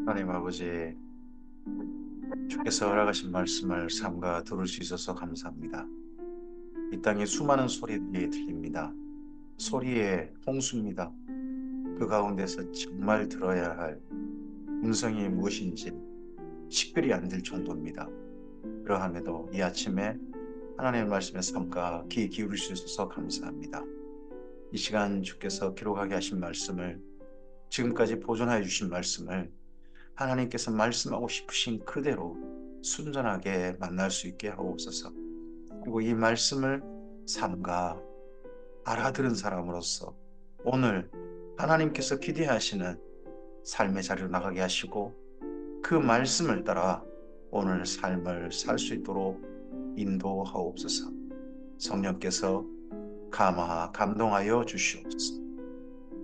하나님 아버지, 주께서 허락하신 말씀을 삼가 들을 수 있어서 감사합니다. 이 땅에 수많은 소리들이 들립니다. 소리의 홍수입니다. 그 가운데서 정말 들어야 할 음성이 무엇인지 식별이 안 될 정도입니다. 그러함에도 이 아침에 하나님의 말씀에 삼가 귀 기울일 수 있어서 감사합니다. 이 시간 주께서 기록하게 하신 말씀을, 지금까지 보존하여 주신 말씀을 하나님께서 말씀하고 싶으신 그대로 순전하게 만날 수 있게 하옵소서. 그리고 이 말씀을 삼가 알아들은 사람으로서 오늘 하나님께서 기대하시는 삶의 자리로 나가게 하시고, 그 말씀을 따라 오늘 삶을 살 수 있도록 인도하옵소서. 성령께서 감동하여 주시옵소서.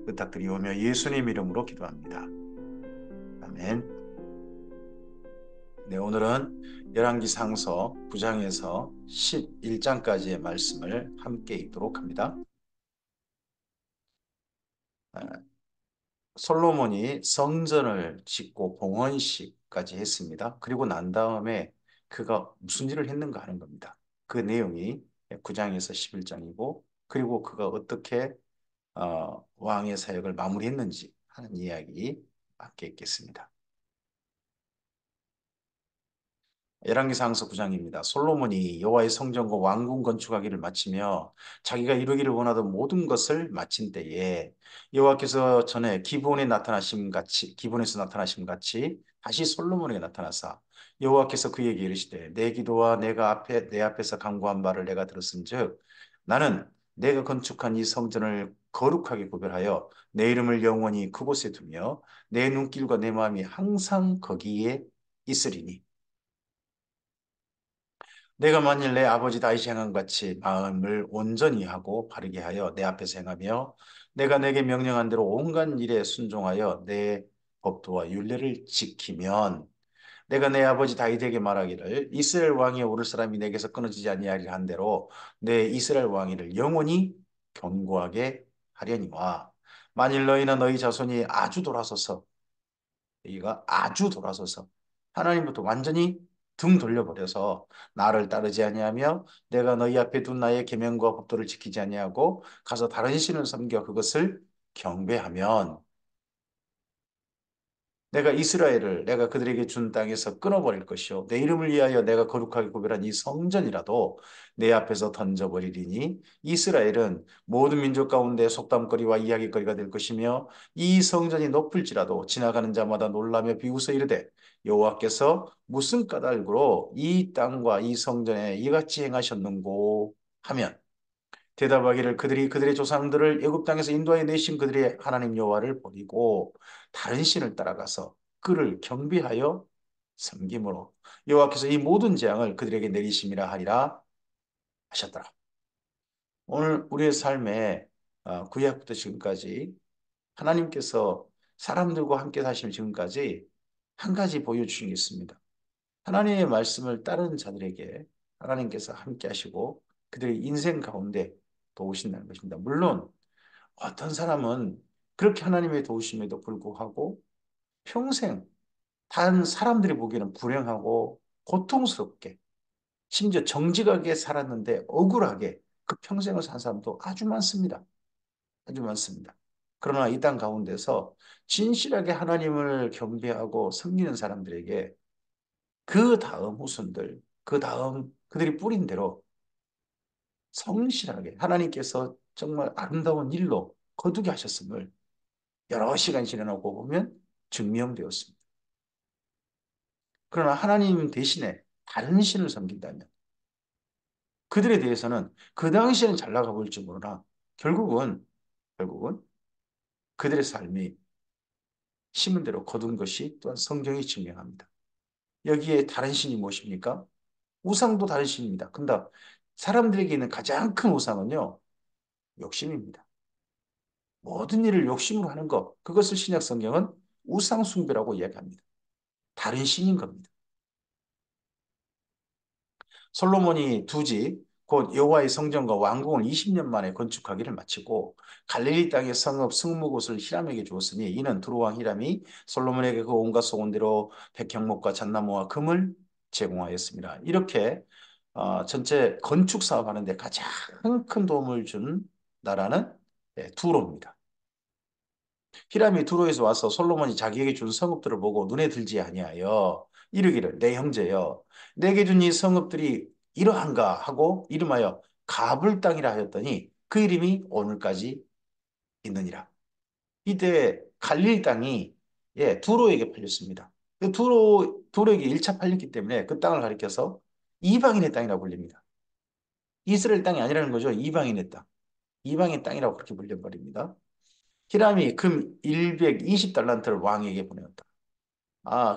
부탁드리오며 예수님 이름으로 기도합니다. 아멘. 네, 오늘은 열왕기상서 9장에서 11장까지의 말씀을 함께 읽도록 합니다. 아, 솔로몬이 성전을 짓고 봉헌식까지 했습니다. 그리고 난 다음에 그가 무슨 일을 했는가 하는 겁니다. 그 내용이 9장에서 11장이고, 그리고 그가 어떻게 왕의 사역을 마무리했는지 하는 이야기 함께 읽겠습니다. 열왕기상서 9장입니다. 솔로몬이 여호와의 성전과 왕궁 건축하기를 마치며 자기가 이루기를 원하던 모든 것을 마친 때에 여호와께서 전에 기브온에서 나타나심 같이 다시 솔로몬에게 나타나사 여호와께서 그에게 이르시되 내 기도와 내 앞에서 간구한 바를 내가 들었은즉 나는 내가 건축한 이 성전을 거룩하게 구별하여 내 이름을 영원히 그곳에 두며 내 눈길과 내 마음이 항상 거기에 있으리니 내가 만일 내 아버지 다윗이 행한 같이 마음을 온전히 하고 바르게 하여 내 앞에서 행하며 내가 내게 명령한 대로 온갖 일에 순종하여 내 법도와 율례를 지키면 내가 내 아버지 다윗에게 말하기를 이스라엘 왕이 오를 사람이 내게서 끊어지지 아니하리라 한 대로 내 이스라엘 왕위를 영원히 견고하게 하려니와 만일 너희나 너희 자손이 아주 돌아서서 여기가 아주 돌아서서 하나님부터 완전히 등 돌려버려서 나를 따르지 아니하며 내가 너희 앞에 둔 나의 계명과 법도를 지키지 아니하고 가서 다른 신을 섬겨 그것을 경배하면 내가 이스라엘을 내가 그들에게 준 땅에서 끊어버릴 것이요 내 이름을 위하여 내가 거룩하게 구별한 이 성전이라도 내 앞에서 던져버리리니 이스라엘은 모든 민족 가운데 속담거리와 이야기거리가 될 것이며 이 성전이 높을지라도 지나가는 자마다 놀라며 비웃어 이르되 여호와께서 무슨 까닭으로 이 땅과 이 성전에 이같이 행하셨는고 하면 대답하기를 그들이 그들의 조상들을 애굽 땅에서 인도하여 내신 그들의 하나님 여호와를 버리고 다른 신을 따라가서 그를 경배하여 섬김으로 여호와께서 이 모든 재앙을 그들에게 내리심이라 하리라 하셨더라. 오늘 우리의 삶에 구약부터 지금까지 하나님께서 사람들과 함께 사실 지금까지 한 가지 보여주신 게 있습니다. 하나님의 말씀을 따르는 자들에게 하나님께서 함께 하시고 그들의 인생 가운데 도우신다는 것입니다. 물론 어떤 사람은 그렇게 하나님의 도우심에도 불구하고 평생 다른 사람들이 보기에는 불행하고 고통스럽게 심지어 정직하게 살았는데 억울하게 그 평생을 산 사람도 아주 많습니다. 아주 많습니다. 그러나 이 땅 가운데서 진실하게 하나님을 경배하고 섬기는 사람들에게 그 다음 후손들, 그 다음 그들이 뿌린 대로 성실하게 하나님께서 정말 아름다운 일로 거두게 하셨음을 여러 시간 지나고 보면 증명되었습니다. 그러나 하나님 대신에 다른 신을 섬긴다면 그들에 대해서는 그 당시에는 잘 나가 볼지 모르나 결국은 그들의 삶이 심은 대로 거둔 것이 또한 성경이 증명합니다. 여기에 다른 신이 무엇입니까? 우상도 다른 신입니다. 근데 사람들에게 있는 가장 큰 우상은요, 욕심입니다. 모든 일을 욕심으로 하는 것, 그것을 신약 성경은 우상 숭배라고 이야기합니다. 다른 신인 겁니다. 솔로몬이 두 집, 곧 여호와의 성전과 왕궁을 20년 만에 건축하기를 마치고 갈릴리 땅의 성읍 승무곳을 히람에게 주었으니 이는 두로 왕 히람이 솔로몬에게 그 온갖 소원대로 백향목과 잣나무와 금을 제공하였습니다. 이렇게 전체 건축 사업하는데 가장 큰 도움을 준 나라는 두로입니다. 히람이 두로에서 와서 솔로몬이 자기에게 준 성읍들을 보고 눈에 들지 아니하여 이르기를 내 형제여 내게 준 이 성읍들이 이러한가 하고 이름하여 가불 땅이라 하였더니 그 이름이 오늘까지 있느니라. 이때 갈릴 땅이 두로에게 팔렸습니다. 그 두로에게 1차 팔렸기 때문에 그 땅을 가리켜서 이방인의 땅이라고 불립니다. 이스라엘 땅이 아니라는 거죠. 이방인의 땅. 이방인 땅이라고 그렇게 불려버립니다. 히람이 금 120달란트를 왕에게 보내었다.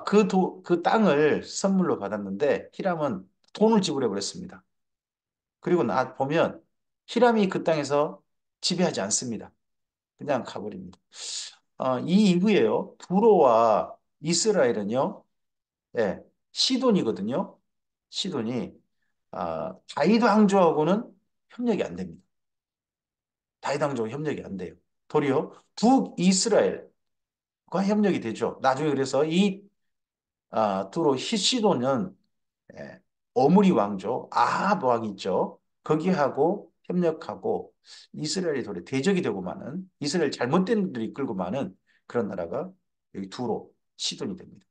그 땅을 선물로 받았는데 히람은 돈을 지불해 버렸습니다. 그리고 나 보면 히람이 그 땅에서 지배하지 않습니다. 그냥 가버립니다. 이 이후에요. 두로와 이스라엘은요, 예, 시돈이거든요. 시돈이 다윗 왕조하고는 협력이 안 됩니다. 다윗 왕조와 협력이 안 돼요. 도리어 북이스라엘과 협력이 되죠. 나중에 그래서 이 두로 히시도는 오므리 왕조 아합 왕 있죠. 거기하고 협력하고 이스라엘이 도래 대적이 되고 마는 이스라엘 잘못된 분들이 이끌고 마는 그런 나라가 여기 두로 시돈이 됩니다.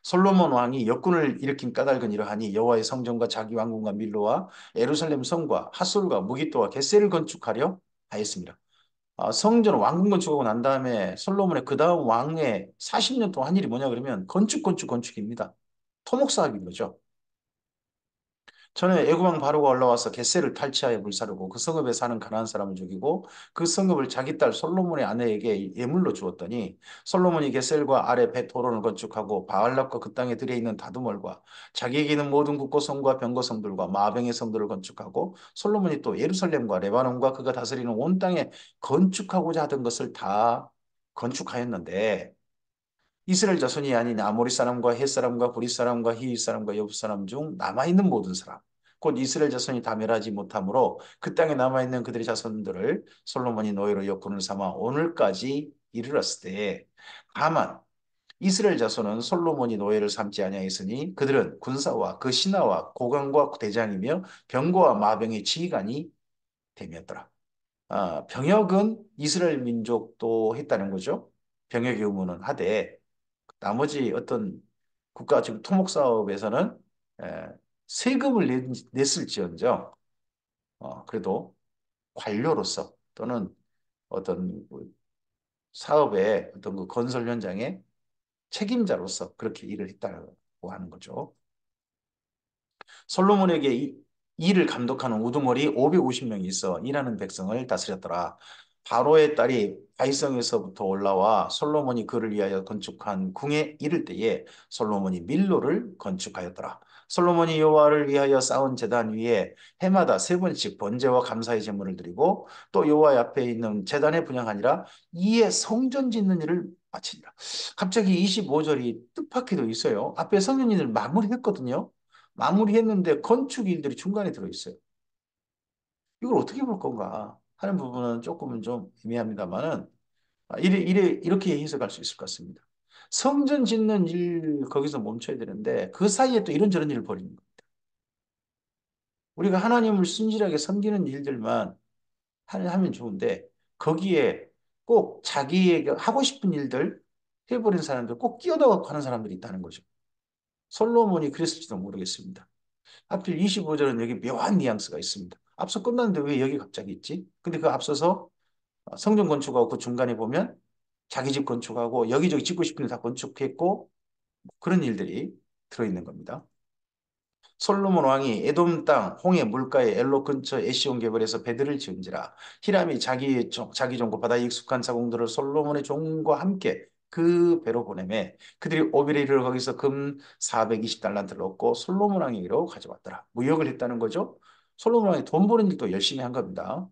솔로몬 왕이 역군을 일으킨 까닭은 이러하니 여호와의 성전과 자기 왕궁과 밀로와 예루살렘 성과 핫솔과 무기토와 겟셀을 건축하려 하였습니다. 성전 왕궁 건축하고 난 다음에 솔로몬의 그 다음 왕의 40년 동안 한 일이 뭐냐 그러면 건축입니다. 토목 사업인 거죠. 전에 애굽왕 바로가 올라와서 겟셀을 탈취하여 불사르고 그 성읍에 사는 가나안 사람을 죽이고 그 성읍을 자기 딸 솔로몬의 아내에게 예물로 주었더니 솔로몬이 겟셀과 아래 벳호론을 건축하고 바알락과 그 땅에 들에 있는 다두몰과 자기에게 있는 모든 국고성과 병거성들과 마병의 성들을 건축하고 솔로몬이 또 예루살렘과 레바논과 그가 다스리는 온 땅에 건축하고자 하던 것을 다 건축하였는데 이스라엘 자손이 아닌 아모리 사람과 헷 사람과 브리 사람과 히윗 사람과 여부 사람 중 남아있는 모든 사람 곧 이스라엘 자손이 다 멸하지 못하므로 그 땅에 남아있는 그들의 자손들을 솔로몬이 노예로 역군을 삼아 오늘까지 이르렀을 때 다만 이스라엘 자손은 솔로몬이 노예를 삼지 아니하였으니 그들은 군사와 그 신하와 고관과 대장이며 병거와 마병의 지휘관이 됨이었더라. 병역은 이스라엘 민족도 했다는 거죠. 병역의 의무는 하되 나머지 어떤 국가 지금 토목 사업에서는 에, 세금을 냈을지언정 그래도 관료로서 또는 어떤 그 사업의 어떤 그 건설 현장의 책임자로서 그렇게 일을 했다고 하는 거죠. 솔로몬에게 이를 감독하는 우두머리 550명이 있어 일하는 백성을 다스렸더라. 바로의 딸이 바이성에서부터 올라와 솔로몬이 그를 위하여 건축한 궁에 이를 때에 솔로몬이 밀로를 건축하였더라. 솔로몬이 여호와를 위하여 쌓은 제단 위에 해마다 세 번씩 번제와 감사의 제물을 드리고 또 여호와 앞에 있는 제단에 분향하니라 이에 성전 짓는 일을 마치니라. 갑자기 25절이 뜻밖에도 있어요. 앞에 성전 일을 마무리했거든요. 마무리했는데 건축 일들이 중간에 들어있어요. 이걸 어떻게 볼 건가 하는 부분은 조금은 좀 애매합니다만은 이렇게 해석할 수 있을 것 같습니다. 성전 짓는 일 거기서 멈춰야 되는데 그 사이에 또 이런저런 일을 벌이는 거예요. 우리가 하나님을 순진하게 섬기는 일들만 하면 좋은데 거기에 꼭 자기에게 하고 싶은 일들 해버린 사람들 꼭 끼어들어가고 하는 사람들이 있다는 거죠. 솔로몬이 그랬을지도 모르겠습니다. 하필 25절은 여기 묘한 뉘앙스가 있습니다. 앞서 끝났는데 왜 여기 갑자기 있지? 근데 그 앞서서 성전 건축하고 그 중간에 보면 자기 집 건축하고 여기저기 짓고 싶은 데 다 건축했고 그런 일들이 들어있는 겁니다. 솔로몬 왕이 에돔 땅 홍해 물가의 엘로 근처 에시온 개벌에서 배들을 지은지라 히람이 자기 종과 바다에 익숙한 자공들을 솔로몬의 종과 함께 그 배로 보내매 그들이 오빌에 이르러 거기서 금 420달란트를 얻고 솔로몬 왕에게로 가져왔더라. 무역을 했다는 거죠. 솔로몬 왕이 돈 버는 일도 열심히 한 겁니다.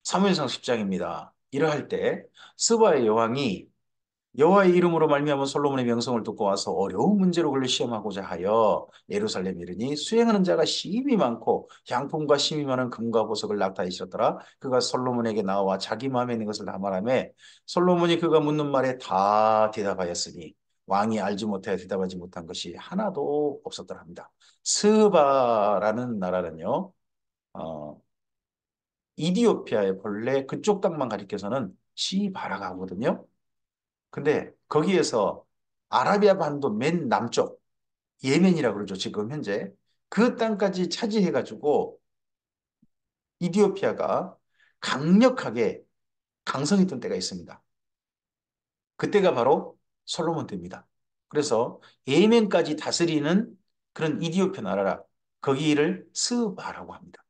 사무엘상 10장입니다. 이러할 때 스바의 여왕이 여호와의 이름으로 말미암아 솔로몬의 명성을 듣고 와서 어려운 문제로 그를 시험하고자 하여 예루살렘에 이르니 수행하는 자가 심히 많고 향품과 심히 많은 금과 보석을 낙타에 실었더라. 그가 솔로몬에게 나와 자기 마음에 있는 것을 다 말하며 솔로몬이 그가 묻는 말에 다 대답하였으니 왕이 알지 못하여 대답하지 못한 것이 하나도 없었더라 합니다. 스바라는 나라는요, 어, 이디오피아의 본래 그쪽 땅만 가리켜서는 시바라가 하거든요. 근데 거기에서 아라비아 반도 맨 남쪽, 예멘이라고 그러죠, 지금 현재. 그 땅까지 차지해가지고 이디오피아가 강력하게 강성했던 때가 있습니다. 그때가 바로 솔로몬 때입니다. 그래서 예멘까지 다스리는 그런 이디오피아 나라라 거기를 스바라고 합니다.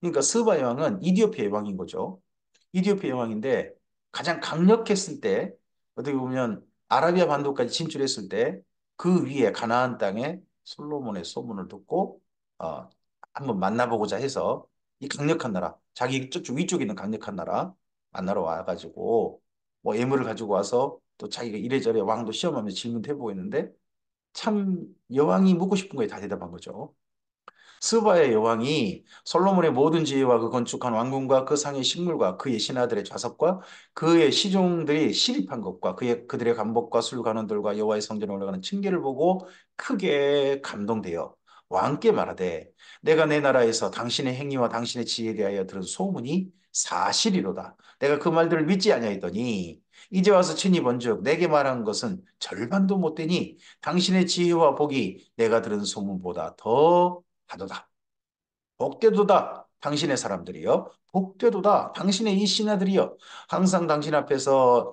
그러니까 스바 여왕은 이디오피아 여왕인 거죠. 이디오피아 여왕인데 가장 강력했을 때 어떻게 보면 아라비아 반도까지 진출했을 때 그 위에 가나안 땅에 솔로몬의 소문을 듣고 어, 한번 만나보고자 해서 이 강력한 나라 자기 저쪽 위쪽에 있는 강력한 나라 만나러 와가지고 뭐 예물을 가지고 와서 또 자기가 이래저래 왕도 시험하면서 질문도 해보고 있는데 참 여왕이 묻고 싶은 거에 다 대답한 거죠. 스바의 여왕이 솔로몬의 모든 지혜와 그 건축한 왕궁과 그 상의 식물과 그의 신하들의 좌석과 그의 시종들이 시립한 것과 그들의 간복과 술관원들과 여호와의 성전에 올라가는 층계를 보고 크게 감동되어 왕께 말하되 내가 내 나라에서 당신의 행위와 당신의 지혜에 대하여 들은 소문이 사실이로다. 내가 그 말들을 믿지 아니하였더니 이제 와서 친히 본즉 내게 말한 것은 절반도 못 되니 당신의 지혜와 복이 내가 들은 소문보다 더 하도다. 복되도다. 당신의 사람들이여. 복되도다. 당신의 이 신하들이여. 항상 당신 앞에 서서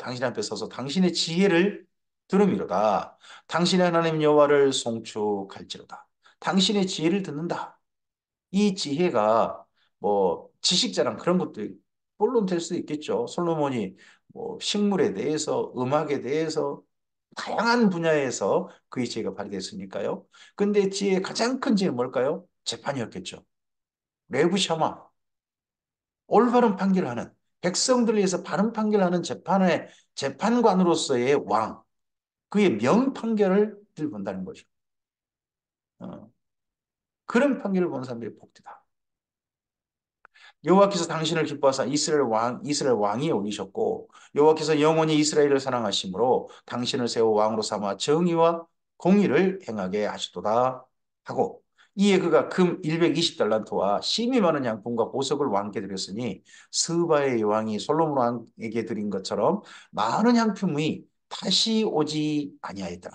당신의 지혜를 들음이로다. 당신의 하나님 여호와를 송축할지로다. 당신의 지혜를 듣는다. 이 지혜가 뭐 지식자랑 그런 것도 물론 될 수 있겠죠. 솔로몬이 뭐 식물에 대해서 음악에 대해서 다양한 분야에서 그의 지혜가 발휘됐으니까요. 근데 지혜의 가장 큰 지혜는 뭘까요? 재판이었겠죠. 레브 샤마, 올바른 판결하는, 백성들을 위해서 바른 판결하는 재판관으로서의 왕, 그의 명판결을 본다는 거죠. 어, 그런 판결을 본 사람들이 복되다. 여호와께서 당신을 기뻐하사 이스라엘 왕이 올리셨고 여호와께서 영원히 이스라엘을 사랑하심으로 당신을 세워 왕으로 삼아 정의와 공의를 행하게 하시도다 하고 이에 그가 금 120달란트와 심히 많은 양품과 보석을 왕께 드렸으니 스바의 왕이 솔로몬 왕에게 드린 것처럼 많은 양품이 다시 오지 아니하였더라.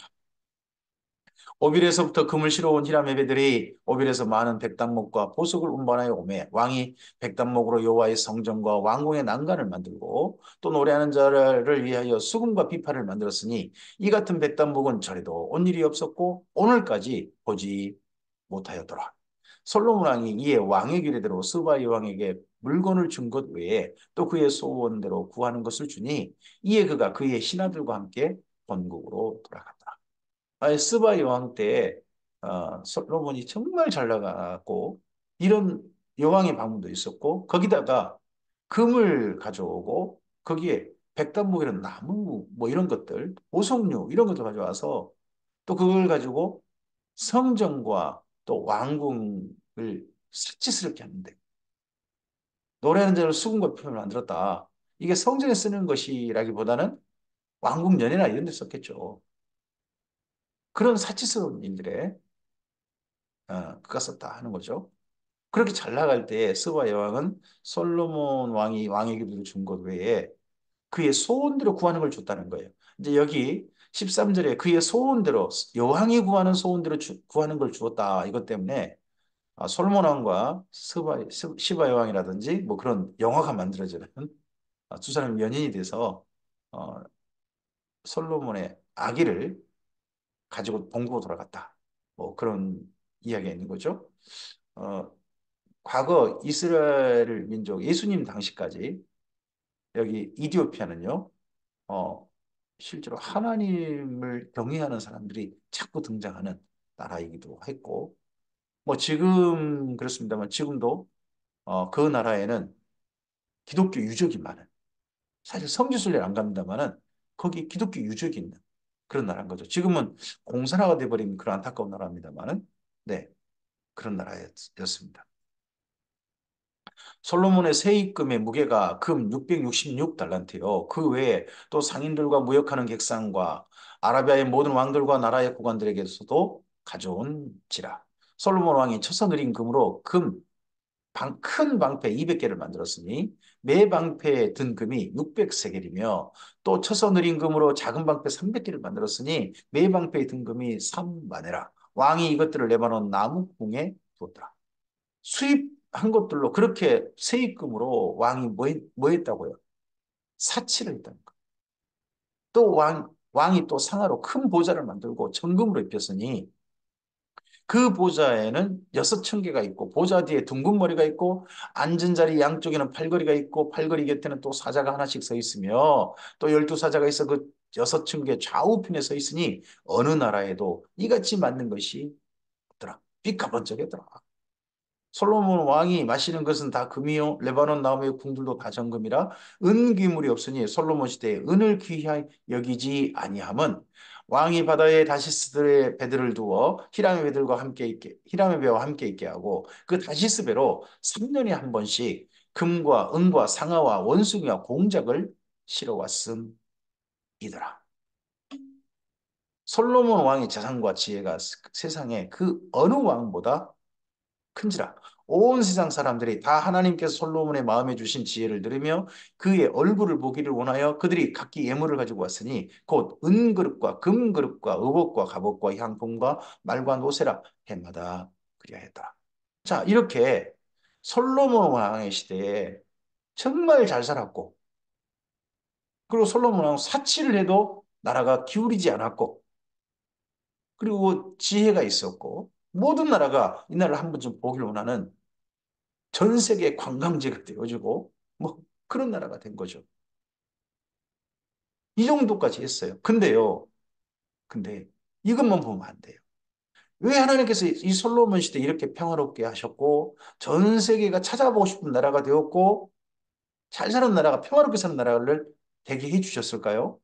오빌에서부터 금을 실어온 히람 에베들이 오빌에서 많은 백단목과 보석을 운반하여 오매 왕이 백단목으로 여호와의 성전과 왕궁의 난간을 만들고 또 노래하는 자를 위하여 수금과 비파를 만들었으니 이 같은 백단목은 전에도 온 일이 없었고 오늘까지 보지 못하였더라. 솔로몬 왕이 이에 왕의 규례대로 스바 여왕에게 물건을 준 것 외에 또 그의 소원대로 구하는 것을 주니 이에 그가 그의 신하들과 함께 본국으로 돌아갔다. 스바 여왕 때 솔로몬이 정말 잘 나가고 이런 여왕의 방문도 있었고 거기다가 금을 가져오고 거기에 백단목 이런 나무 뭐 이런 것들 보석류 이런 것도 가져와서 또 그걸 가지고 성전과 또 왕궁을 사치스럽게 하는데 노래하는 자를 수금과 표현을 만들었다. 이게 성전에 쓰는 것이라기보다는 왕궁 연회나 이런 데 썼겠죠. 그런 사치스러운 일들에 그가 썼다 하는 거죠. 그렇게 잘 나갈 때 스바 여왕은 솔로몬 왕이 왕의 기도를 준 것 외에 그의 소원대로 구하는 걸 줬다는 거예요. 이제 여기 13절에 그의 소원대로 여왕이 구하는 소원대로 구하는 걸 주었다. 이것 때문에 솔로몬 왕과 시바 여왕이라든지 뭐 그런 영화가 만들어지는 두 사람이 연인이 돼서 어, 솔로몬의 아기를 가지고 본국으로 돌아갔다. 뭐 그런 이야기가 있는 거죠. 어, 과거 이스라엘 민족 예수님 당시까지 여기 이디오피아는요, 어, 실제로 하나님을 경외하는 사람들이 자꾸 등장하는 나라이기도 했고, 뭐 지금 그렇습니다만 지금도 그 나라에는 기독교 유적이 많은, 사실 성지순례를 안 갑니다만은 거기 기독교 유적이 있는 그런 나라인 거죠. 지금은 공산화가 돼버린 그런 안타까운 나라입니다만은, 네, 그런 나라였습니다. 솔로몬의 세입금의 무게가 금 666달란트요. 그 외에 또 상인들과 무역하는 객상과 아라비아의 모든 왕들과 나라의 고관들에게서도 가져온지라. 솔로몬 왕이 쳐서 느린 금으로 큰 방패 200개를 만들었으니 매 방패에 든 금이 600세겔이며 또 쳐서 느린 금으로 작은 방패 300개를 만들었으니 매 방패에 든 금이 3마네라. 왕이 이것들을 레바논 나무궁에 두었더라. 수입한 것들로 그렇게 세입금으로 왕이 뭐 했다고요? 사치를 했다는 거. 또 왕이 또 상하로 큰 보좌를 만들고 정금으로 입혔으니 그 보좌에는 6천 개가 있고 보좌 뒤에 둥근 머리가 있고 앉은 자리 양쪽에는 팔걸이가 있고 팔걸이 곁에는 또 사자가 하나씩 서 있으며 또 12사자가 있어 그 6천 개 좌우편에 서 있으니 어느 나라에도 이같이 맞는 것이 없더라. 삐까번쩍했더라. 솔로몬 왕이 마시는 것은 다 금이요 레바논 나무의 궁들도 다 정금이라 은귀물이 없으니 솔로몬 시대에 은을 귀히 여기지 아니함은 왕이 바다에 다시스들의 배들을 두어 히람의 배들과 함께 있게 히람의 배와 함께 있게 하고 그 다시스 배로 3년에 한 번씩 금과 은과 상아와 원숭이와 공작을 실어 왔음이더라. 솔로몬 왕의 재산과 지혜가 세상에 그 어느 왕보다 큰지라. 온 세상 사람들이 다 하나님께서 솔로몬의 마음에 주신 지혜를 들으며 그의 얼굴을 보기를 원하여 그들이 각기 예물을 가지고 왔으니 곧 은그릇과 금그릇과 의복과 갑옷과 향품과 말과 노새라 해마다 그리하였다. 자, 이렇게 솔로몬 왕의 시대에 정말 잘 살았고 그리고 솔로몬 왕 사치를 해도 나라가 기울이지 않았고 그리고 지혜가 있었고 모든 나라가 이 나라를 한 번쯤 보기를 원하는 전 세계 관광지가 되어주고 뭐 그런 나라가 된 거죠. 이 정도까지 했어요. 근데 이것만 보면 안 돼요. 왜 하나님께서 이 솔로몬 시대 이렇게 평화롭게 하셨고 전 세계가 찾아보고 싶은 나라가 되었고 잘 사는 나라가 평화롭게 사는 나라를 되게 해주셨을까요?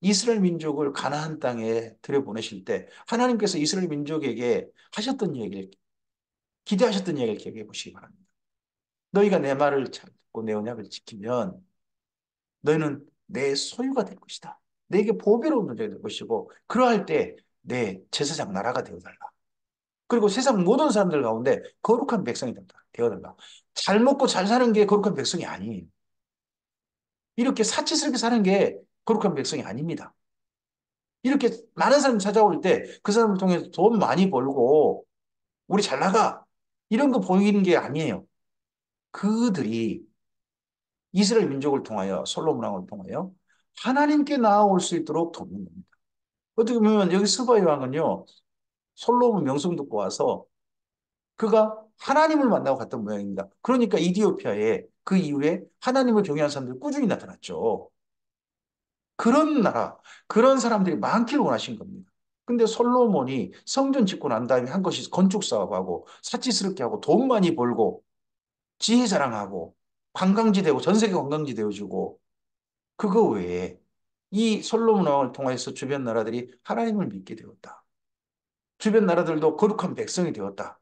이스라엘 민족을 가나안 땅에 들여보내실 때 하나님께서 이스라엘 민족에게 하셨던 얘기를 기대하셨던 얘기를 기억해 보시기 바랍니다. 너희가 내 말을 찾고 내 언약을 지키면 너희는 내 소유가 될 것이다. 내게 보배로운 존재가 될 것이고 그러할 때 내 제사장 나라가 되어달라. 그리고 세상 모든 사람들 가운데 거룩한 백성이 되어달라. 잘 먹고 잘 사는 게 거룩한 백성이 아니에요. 이렇게 사치스럽게 사는 게 거룩한 백성이 아닙니다. 이렇게 많은 사람이 찾아올 때 그 사람을 통해서 돈 많이 벌고 우리 잘 나가 이런 거 보이는 게 아니에요. 그들이 이스라엘 민족을 통하여 솔로몬 왕을 통하여 하나님께 나아올 수 있도록 돕는 겁니다. 어떻게 보면 여기 스바이 왕은요, 솔로몬 명성 듣고 와서 그가 하나님을 만나고 갔던 모양입니다. 그러니까 이디오피아에 그 이후에 하나님을 경외하는 사람들이 꾸준히 나타났죠. 그런 나라, 그런 사람들이 많기를 원하신 겁니다. 근데 솔로몬이 성전 짓고 난 다음에 한 것이 건축 사업하고 사치스럽게 하고 돈 많이 벌고 지혜 자랑하고 관광지 되고 전 세계 관광지 되어주고 그거 외에 이 솔로몬 왕을 통해서 주변 나라들이 하나님을 믿게 되었다. 주변 나라들도 거룩한 백성이 되었다.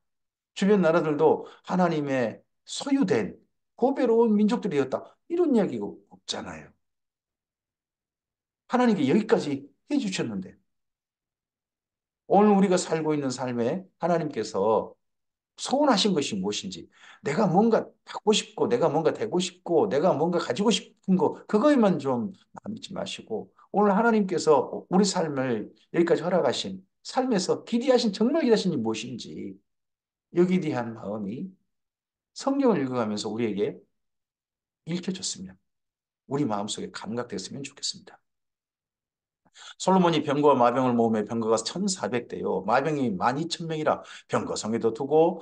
주변 나라들도 하나님의 소유된 보배로운 민족들이 되었다. 이런 이야기가 없잖아요. 하나님께 여기까지 해주셨는데 오늘 우리가 살고 있는 삶에 하나님께서 소원하신 것이 무엇인지 내가 뭔가 받고 싶고 내가 뭔가 되고 싶고 내가 뭔가 가지고 싶은 거 그거에만 좀 마음 잊지 마시고 오늘 하나님께서 우리 삶을 여기까지 허락하신 삶에서 기대하신 정말 기대하신 게 무엇인지 여기에 대한 마음이 성경을 읽어가면서 우리에게 읽혀졌으면 우리 마음속에 감각됐으면 좋겠습니다. 솔로몬이 병거와 마병을 모으며 병거가 1,400대요. 마병이 12,000명이라 병거 성에도 두고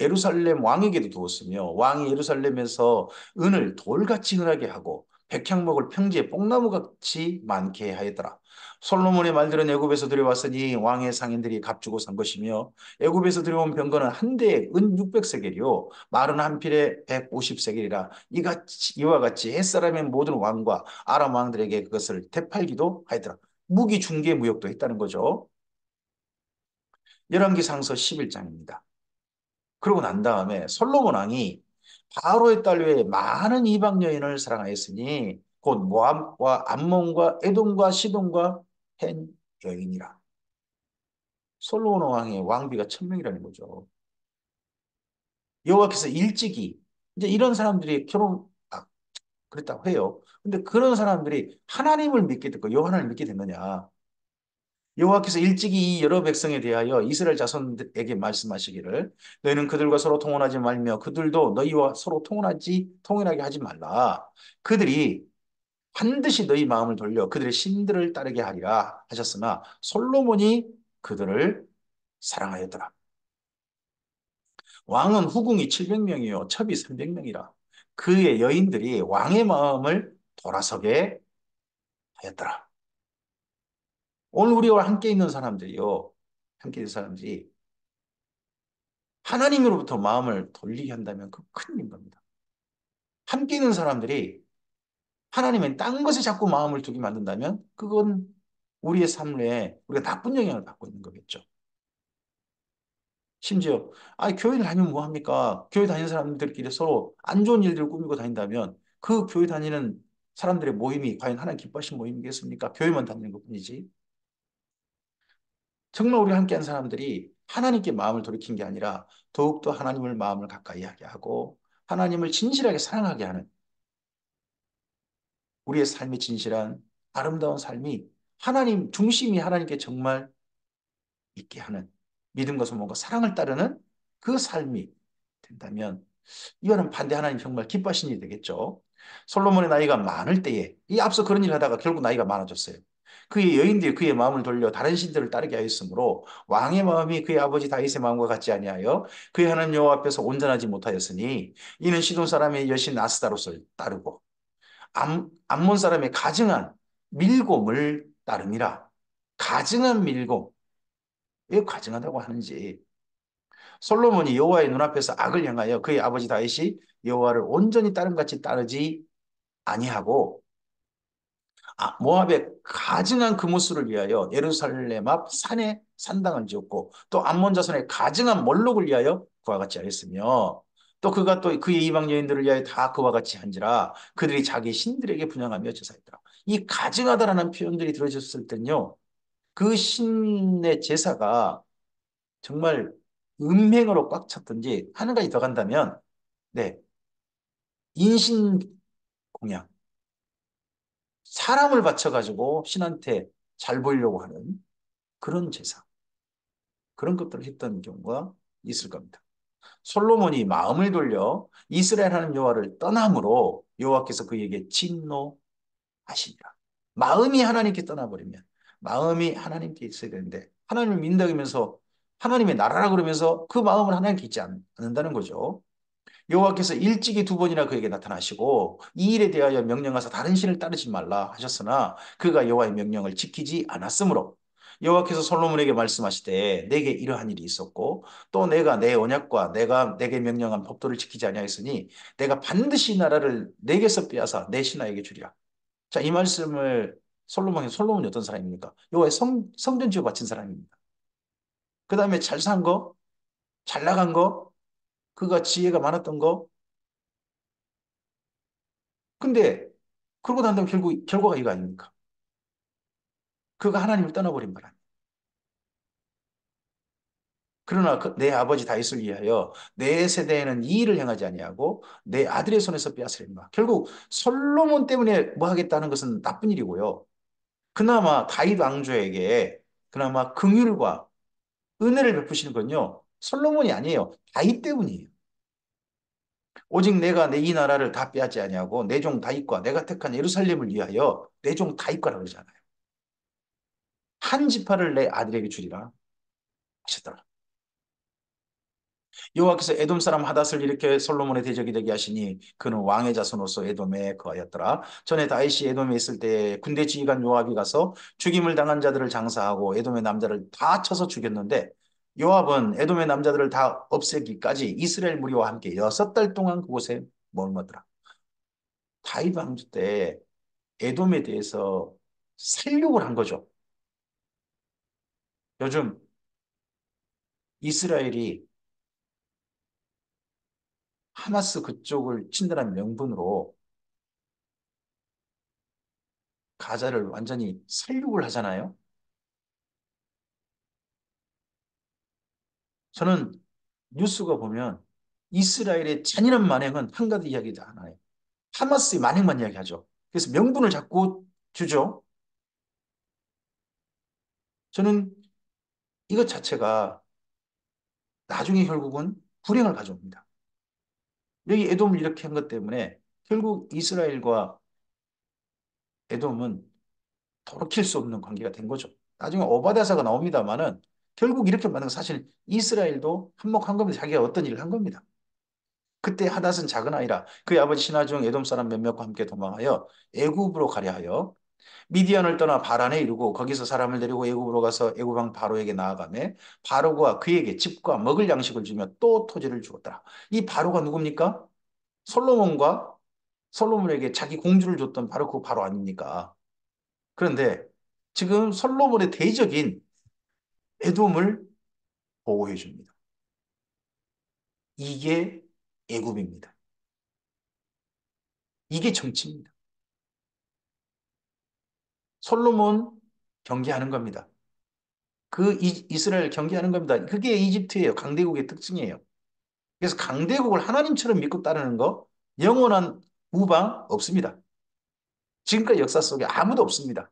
예루살렘 왕에게도 두었으며 왕이 예루살렘에서 은을 돌같이 흔하게 하고 백향 먹을 평지에 뽕나무 같이 많게 하였더라. 솔로몬의 말들은 애굽에서 들여왔으니 왕의 상인들이 값주고 산 것이며 애굽에서 들여온 병거는 한 대에 은 600세겔이요 말은 한 필에 150세겔이라 이와 같이 햇사람의 모든 왕과 아람 왕들에게 그것을 되팔기도 하였더라. 무기 중개 무역도 했다는 거죠. 열왕기상서 11장입니다. 그러고 난 다음에 솔로몬 왕이 바로의 딸 외에 많은 이방 여인을 사랑하였으니 곧 모압과 암몬과 에돔과 시돈과 헨 여인이라. 솔로몬 왕의 왕비가 1000명이라는 거죠. 여호와께서 일찍이 이제 이런 사람들이 그랬다고 해요. 근데 그런 사람들이 하나님을 믿게 됐고 여호와를 믿게 됐느냐? 여호와께서 일찍이 이 여러 백성에 대하여 이스라엘 자손에게 말씀하시기를 너희는 그들과 서로 통혼하지 말며 그들도 너희와 서로 통혼하게 하지 말라. 그들이 반드시 너희 마음을 돌려 그들의 신들을 따르게 하리라 하셨으나 솔로몬이 그들을 사랑하였더라. 왕은 후궁이 700명이요 첩이 300명이라. 그의 여인들이 왕의 마음을 돌아서게 하였더라. 오늘 우리와 함께 있는 사람들이요. 함께 있는 사람들이 하나님으로부터 마음을 돌리게 한다면 그 큰일인 겁니다. 함께 있는 사람들이 하나님의 딴 것에 자꾸 마음을 두게 만든다면 그건 우리의 삶에 우리가 나쁜 영향을 받고 있는 거겠죠. 심지어 교회 다니면 뭐 합니까? 교회 다니는 사람들끼리 서로 안 좋은 일들을 꾸미고 다닌다면 그 교회 다니는 사람들의 모임이 과연 하나님 기뻐하신 모임이겠습니까? 교회만 다니는 것뿐이지. 정말 우리 함께한 사람들이 하나님께 마음을 돌이킨 게 아니라 더욱더 하나님을 마음을 가까이 하게 하고 하나님을 진실하게 사랑하게 하는 우리의 삶의 진실한 아름다운 삶이 하나님 중심이 하나님께 정말 있게 하는 믿음과 소망과 사랑을 따르는 그 삶이 된다면 이거는 반대 하나님 정말 기뻐하신 일이 되겠죠. 솔로몬의 나이가 많을 때에 이 앞서 그런 일을 하다가 결국 나이가 많아졌어요. 그의 여인들이 그의 마음을 돌려 다른 신들을 따르게 하였으므로 왕의 마음이 그의 아버지 다윗의 마음과 같지 아니하여 그의 하나님 여호와 앞에서 온전하지 못하였으니 이는 시돈 사람의 여신 아스다롯을 따르고 암몬 사람의 가증한 밀곰을 따름이라. 가증한 밀곰. 왜 가증하다고 하는지. 솔로몬이 여호와의 눈앞에서 악을 향하여 그의 아버지 다윗이 여호와를 온전히 따름같이 따르지 아니하고 모압의 가증한 그무스를 위하여 예루살렘 앞 산에 산당을 지었고 또 암몬 자손의 가증한 몰록을 위하여 그와 같이 하였으며 또 그가 또 그의 이방 여인들을 위하여 다 그와 같이 한지라 그들이 자기 신들에게 분양하며 제사했더라. 이 가증하다라는 표현들이 들어졌을 때는요. 그 신의 제사가 정말 음행으로 꽉 찼든지 한 가지 더 간다면 네, 인신 공양, 사람을 바쳐가지고 신한테 잘 보이려고 하는 그런 제사, 그런 것들을 했던 경우가 있을 겁니다. 솔로몬이 마음을 돌려 이스라엘 하나님 여호와를 떠남으로 여호와께서 그에게 진노하시니라. 마음이 하나님께 떠나버리면 마음이 하나님께 있어야 되는데 하나님을 민다면서 하나님의 나라라 그러면서 그 마음을 하나님께 있지 않는다는 거죠. 여호와께서 일찍이 두 번이나 그에게 나타나시고 이 일에 대하여 명령하사 다른 신을 따르지 말라 하셨으나 그가 여호와의 명령을 지키지 않았으므로 여호와께서 솔로몬에게 말씀하시되 내게 이러한 일이 있었고 또 내가 내 언약과 내가 내게 명령한 법도를 지키지 아니하였으니 내가 반드시 이 나라를 내게서 빼앗아 내 신하에게 주리라. 자, 이 말씀을 솔로몬이 어떤 사람입니까? 여호와의 성전 지어 바친 사람입니다. 그 다음에 잘 산 거, 잘 나간 거, 그가 지혜가 많았던 거. 근데 그러고 난 다음에 결국 결과가 이거 아닙니까? 그가 하나님을 떠나버린 바람. 그러나 내 아버지 다윗을 위하여 내 세대에는 이 일을 행하지 아니하고 내 아들의 손에서 빼앗으리라. 결국 솔로몬 때문에 뭐 하겠다는 것은 나쁜 일이고요. 그나마 다윗 왕조에게 그나마 긍휼과 은혜를 베푸시는 건요. 솔로몬이 아니에요. 다윗 때문이에요. 오직 내가 내 이 나라를 다 빼앗지 아니하고 내 종 다윗과 내가 택한 예루살렘을 위하여 내 종 다윗과라고 그러잖아요. 한 지파를 내 아들에게 주리라 하셨더라. 여호와께서 에돔 사람 하닷을 이렇게 솔로몬의 대적이 되게 하시니 그는 왕의 자손으로서 에돔에 거하였더라. 전에 다윗이 에돔에 있을 때 군대 지휘관 요압이 가서 죽임을 당한 자들을 장사하고 에돔의 남자를 다 쳐서 죽였는데 요압은 에돔의 남자들을 다 없애기까지 이스라엘 무리와 함께 6달 동안 그곳에 머물렀더라. 다윗 왕조 때 에돔에 대해서 살육을 한 거죠. 요즘 이스라엘이 하마스 그쪽을 친다는 명분으로 가자를 완전히 살육을 하잖아요. 저는 뉴스가 보면 이스라엘의 잔인한 만행은 한 가지 이야기도 안 해요. 하마스의 만행만 이야기하죠. 그래서 명분을 자꾸 주죠. 저는 이것 자체가 나중에 결국은 불행을 가져옵니다. 여기 에돔을 이렇게 한 것 때문에 결국 이스라엘과 에돔은 돌이킬 수 없는 관계가 된 거죠. 나중에 오바댜서가 나옵니다만은 결국 이렇게 만든 건 사실 이스라엘도 한몫한 겁니다. 자기가 어떤 일을 한 겁니다. 그때 하닷은 작은 아이라 그의 아버지 신하 중 에돔 사람 몇몇과 함께 도망하여 애굽으로 가려 하여 미디안을 떠나 바란에 이르고 거기서 사람을 데리고 애굽으로 가서 애굽 왕 바로에게 나아가매 바로가 그에게 집과 먹을 양식을 주며 또 토지를 주었더라. 이 바로가 누굽니까? 솔로몬과 솔로몬에게 자기 공주를 줬던 바로 그 바로 아닙니까? 그런데 지금 솔로몬의 대적인 에돔을 보호해 줍니다. 이게 애굽입니다. 이게 정치입니다. 솔로몬 경계하는 겁니다. 그 이스라엘 경계하는 겁니다. 그게 이집트예요. 강대국의 특징이에요. 그래서 강대국을 하나님처럼 믿고 따르는 거 영원한 우방 없습니다. 지금까지 역사 속에 아무도 없습니다.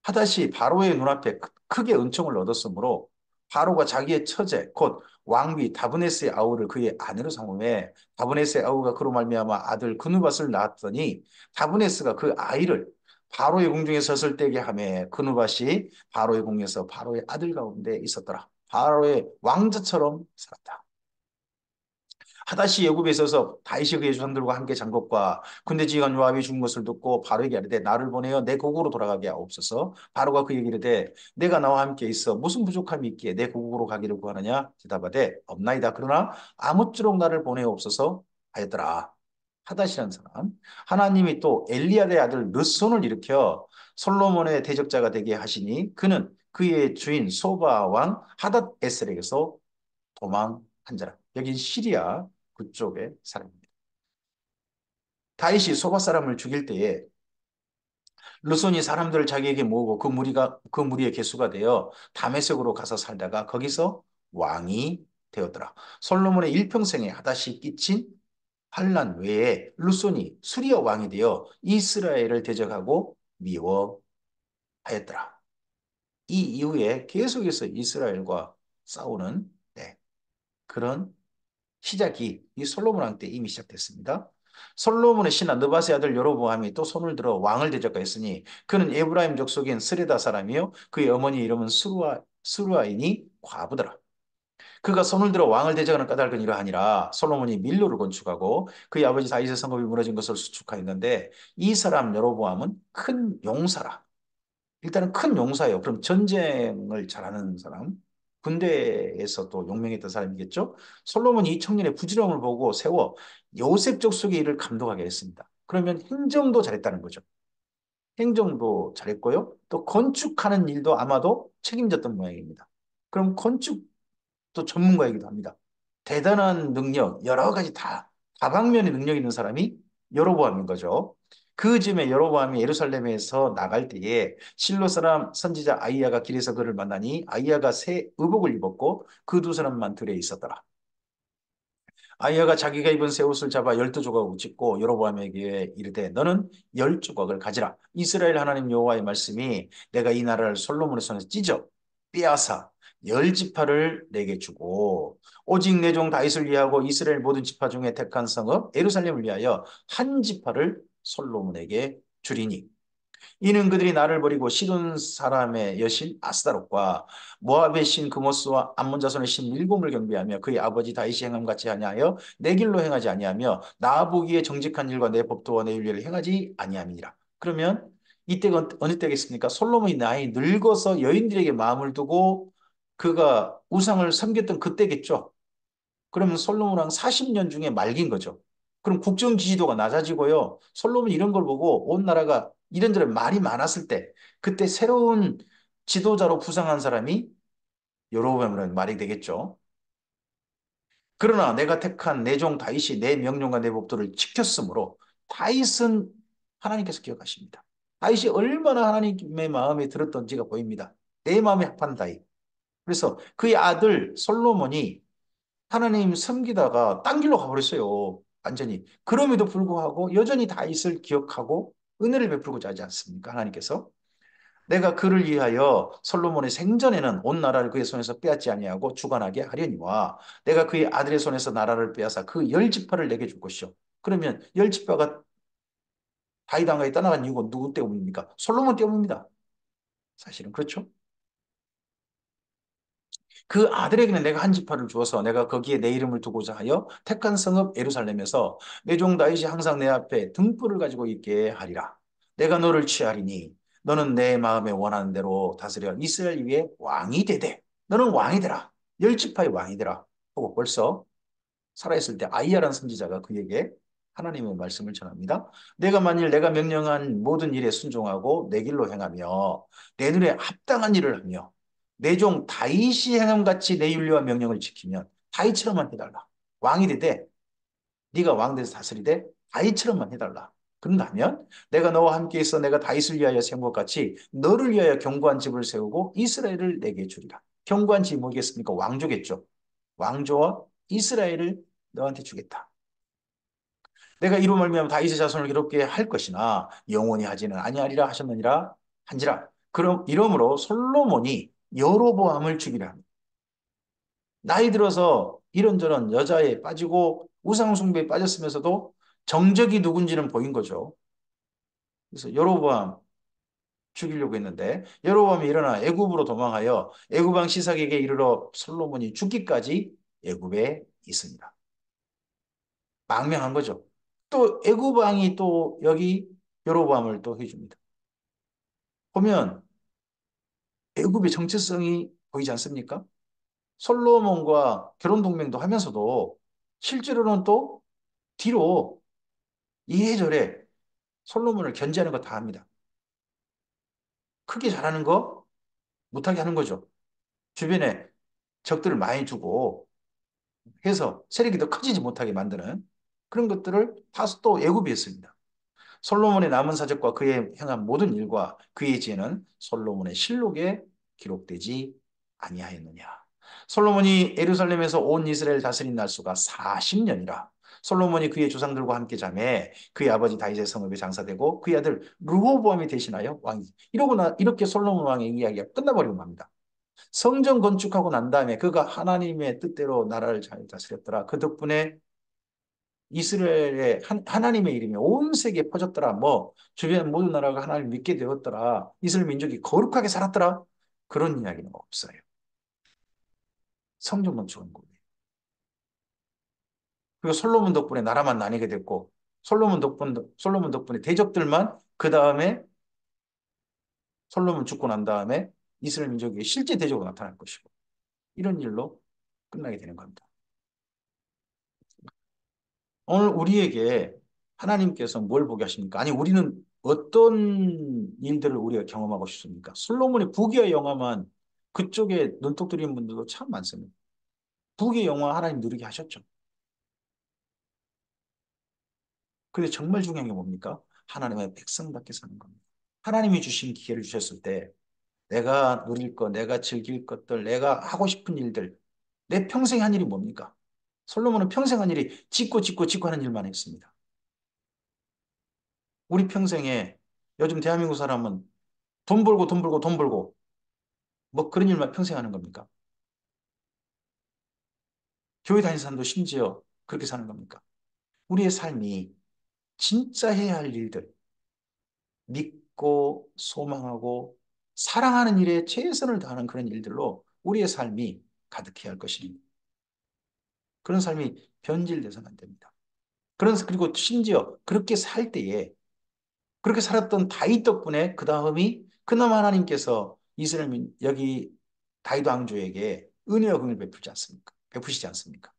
하닷이 바로의 눈앞에 크게 은총을 얻었으므로 바로가 자기의 처제 곧 왕비 다브네스의 아우를 그의 아내로 삼음에 다브네스의 아우가 그로 말미암아 아들 그누밧을 낳았더니 다브네스가 그 아이를 바로의 궁중에 섰을 때게 하매 그누밧이 바로의 궁에서 바로의 아들 가운데 있었더라. 바로의 왕자처럼 살았다. 하다시 애굽에 있어서 다윗이 그의 조상들과 함께 잔 것과 군대 지휘관 요압이 죽은 것을 듣고 바로에게 이르되 나를 보내어 내 고국으로 돌아가게 하옵소서. 바로가 그에게 이르되 내가 나와 함께 있어 무슨 부족함이 있기에 내 고국으로 가기를 구하느냐 대답하되 없나이다. 그러나 아무쪼록 나를 보내옵소서 하였더라. 하닷이라는 사람 하나님이 또 엘리야의 아들 르손을 일으켜 솔로몬의 대적자가 되게 하시니 그는 그의 주인 소바 왕 하닷 에셀에게서 도망한 자라. 여기 시리아 그쪽의 사람입니다. 다윗이 소바 사람을 죽일 때에 르손이 사람들을 자기에게 모으고 그 무리의 개수가 되어 다메섹으로 가서 살다가 거기서 왕이 되었더라. 솔로몬의 일평생에 하닷이 끼친 환란 외에 르손이 수리아 왕이 되어 이스라엘을 대적하고 미워하였더라. 이 이후에 계속해서 이스라엘과 싸우는 그런 시작이 이 솔로몬 왕 때 이미 시작됐습니다. 솔로몬의 신하 느바세 아들 여로보암이 또 손을 들어 왕을 대적하였으니 그는 에브라임 족속인 스레다 사람이요 그의 어머니 이름은 스루아인이 과부더라. 그가 손을 들어 왕을 대적하는 까닭은 이러하니라. 솔로몬이 밀로를 건축하고 그의 아버지 다윗의 성읍이 무너진 것을 수축하였는데 이 사람 여로보암은 큰 용사라. 일단은 큰 용사예요. 그럼 전쟁을 잘하는 사람, 군대에서 또 용맹했던 사람이겠죠. 솔로몬이 이 청년의 부지런함을 보고 세워 요셉 족속의 일을 감독하게 했습니다. 그러면 행정도 잘했다는 거죠. 행정도 잘했고요. 또 건축하는 일도 아마도 책임졌던 모양입니다. 그럼 건축도 전문가이기도 합니다. 대단한 능력, 여러 가지 다방면의 능력 있는 사람이 여로보암인 거죠. 그 즈음에 여로보암이 예루살렘에서 나갈 때에 실로 사람 선지자 아이야가 길에서 그를 만나니 아이야가 새 의복을 입었고 그 두 사람만 들에 있었더라. 아이야가 자기가 입은 새 옷을 잡아 12조각을 찢고 여로보암에게 이르되 너는 10조각을 가지라. 이스라엘 하나님 여호와의 말씀이 내가 이 나라를 솔로몬의 손에서 찢어 빼앗아 10지파를 내게 주고 오직 내 종 다윗을 위하고 이스라엘 모든 지파 중에 택한 성읍 예루살렘을 위하여 한 지파를 솔로몬에게 주리니 이는 그들이 나를 버리고 시돈 사람의 여신 아스타롯과 모압의 신 그모스와 암몬 자손의 신 밀곰을 경배하며 그의 아버지 다윗이 행함 같이 아니하여 내 길로 행하지 아니하며 나 보기에 정직한 일과 내 법도와 내 윤리를 행하지 아니함이니라. 그러면 이때가 어느 때겠습니까? 솔로몬이 나이 늙어서 여인들에게 마음을 두고 그가 우상을 섬겼던 그때겠죠. 그러면 솔로몬 왕 40년 중에 말긴 거죠. 그럼 국정 지지도가 낮아지고요. 솔로몬이 이런 걸 보고 온 나라가 이런저런 말이 많았을 때 그때 새로운 지도자로 부상한 사람이 여로보암이라는 말이 되겠죠. 그러나 내가 택한 내 종 다윗이 내 명령과 내 법도를 지켰으므로 다윗은 하나님께서 기억하십니다. 다윗이 얼마나 하나님의 마음에 들었던지가 보입니다. 내 마음에 합한 다윗. 그래서 그의 아들 솔로몬이 하나님 섬기다가 딴 길로 가버렸어요. 완전히. 그럼에도 불구하고 여전히 다윗을 기억하고 은혜를 베풀고자 하지 않습니까? 하나님께서. 내가 그를 위하여 솔로몬의 생전에는 온 나라를 그의 손에서 빼앗지 아니하고 주관하게 하려니와 내가 그의 아들의 손에서 나라를 빼앗아 그 열 지파를 내게 줄 것이요. 그러면 열 지파가 다윗 왕가에 떠나간 이유가 누구 때문입니까? 솔로몬 때문입니다. 사실은 그렇죠. 그 아들에게는 내가 한 지파를 주어서 내가 거기에 내 이름을 두고자 하여 택한 성읍 예루살렘에서 내 종 다윗이 항상 내 앞에 등불을 가지고 있게 하리라. 내가 너를 취하리니 너는 내 마음에 원하는 대로 다스려 이스라엘 위에 왕이 되되 너는 왕이 되라. 열 지파의 왕이 되라. 하고 벌써 살아있을 때 아이야라는 선지자가 그에게 하나님의 말씀을 전합니다. 내가 만일 내가 명령한 모든 일에 순종하고 내 길로 행하며 내 눈에 합당한 일을 하며 내 종 다윗이 행함 같이 내 윤리와 명령을 지키면 다윗처럼만 해달라. 왕이 되되 네가 왕 돼서 다스리되 다윗처럼만 해달라. 그런다면 내가 너와 함께 있어 내가 다윗을 위하여 세운 것 같이 너를 위하여 견고한 집을 세우고 이스라엘을 내게 주리라. 견고한 집이 뭐겠습니까? 왕조겠죠. 왕조와 이스라엘을 너한테 주겠다. 내가 이로 말미암아 다윗의 자손을 괴롭게 할 것이나 영원히 하지는 아니하리라 하셨느니라 한지라. 그럼 이러므로 솔로몬이 여로보암을 죽이라 합니다. 나이 들어서 이런저런 여자에 빠지고 우상숭배에 빠졌으면서도 정적이 누군지는 보인 거죠. 그래서 여로보암 죽이려고 했는데 여로보암이 일어나 애굽으로 도망하여 애굽 왕 시삭에게 이르러 솔로몬이 죽기까지 애굽에 있습니다. 망명한 거죠. 또 애굽 왕이 또 여기 여로보암을 또 해줍니다. 보면 애굽의 정체성이 보이지 않습니까? 솔로몬과 결혼 동맹도 하면서도 실제로는 또 뒤로 이해저래 솔로몬을 견제하는 거 다 합니다. 크게 잘하는 거 못하게 하는 거죠. 주변에 적들을 많이 두고 해서 세력이 더 커지지 못하게 만드는 그런 것들을 다수 또 애굽이 했습니다. 솔로몬의 남은 사적과 그의 행한 모든 일과 그의 지혜는 솔로몬의 실록에 기록되지 아니하였느냐. 솔로몬이 예루살렘에서 온 이스라엘 다스린 날수가 40년이라. 솔로몬이 그의 조상들과 함께 자매 그의 아버지 다윗의 성읍에 장사되고 그의 아들 르호보암이 대신하여 왕이 이러고나 이렇게 솔로몬 왕의 이야기가 끝나버리고 맙니다. 성전 건축하고 난 다음에 그가 하나님의 뜻대로 나라를 잘 다스렸더라. 그 덕분에 이스라엘의 하나님의 이름이 온 세계에 퍼졌더라. 뭐 주변 모든 나라가 하나님을 믿게 되었더라. 이스라엘 민족이 거룩하게 살았더라. 그런 이야기는 없어요. 성전만 좋은 거예요. 그리고 솔로몬 덕분에 나라만 나뉘게 됐고 솔로몬 덕분에 대적들만 그 다음에 솔로몬 죽고 난 다음에 이스라엘 민족이 실제 대적으로 나타날 것이고 이런 일로 끝나게 되는 겁니다. 오늘 우리에게 하나님께서 뭘 보게 하십니까? 아니, 우리는 어떤 일들을 우리가 경험하고 싶습니까? 솔로몬의 부귀와 영화만 그쪽에 눈독 들이는 분들도 참 많습니다. 부귀 영화 하나님 누리게 하셨죠. 근데 정말 중요한 게 뭡니까? 하나님의 백성답게 사는 겁니다. 하나님이 주신 기회를 주셨을 때 내가 누릴 것, 내가 즐길 것들, 내가 하고 싶은 일들, 내 평생 한 일이 뭡니까? 솔로몬은 평생 한 일이 짓고 하는 일만 했습니다. 우리 평생에 요즘 대한민국 사람은 돈 벌고 뭐 그런 일만 평생 하는 겁니까? 교회 다니는 사람도 심지어 그렇게 사는 겁니까? 우리의 삶이 진짜 해야 할 일들, 믿고 소망하고 사랑하는 일에 최선을 다하는 그런 일들로 우리의 삶이 가득해야 할 것입니다. 그런 삶이 변질돼서는 안 됩니다. 그리고 심지어 그렇게 살 때에 그렇게 살았던 다윗 덕분에 그 다음이 그나마 하나님께서 이스라엘 여기 다윗 왕조에게 은혜와 긍휼을 베푸지 않습니까? 베푸시지 않습니까?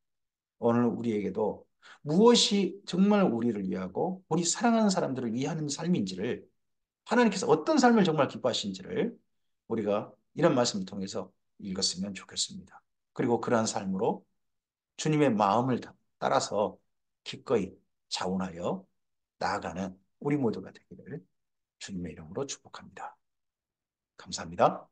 오늘 우리에게도 무엇이 정말 우리를 위하고 우리 사랑하는 사람들을 위하는 삶인지를 하나님께서 어떤 삶을 정말 기뻐하신지를 우리가 이런 말씀을 통해서 읽었으면 좋겠습니다. 그리고 그러한 삶으로 주님의 마음을 따라서 기꺼이 자원하여 나아가는 우리 모두가 되기를 주님의 이름으로 축복합니다. 감사합니다.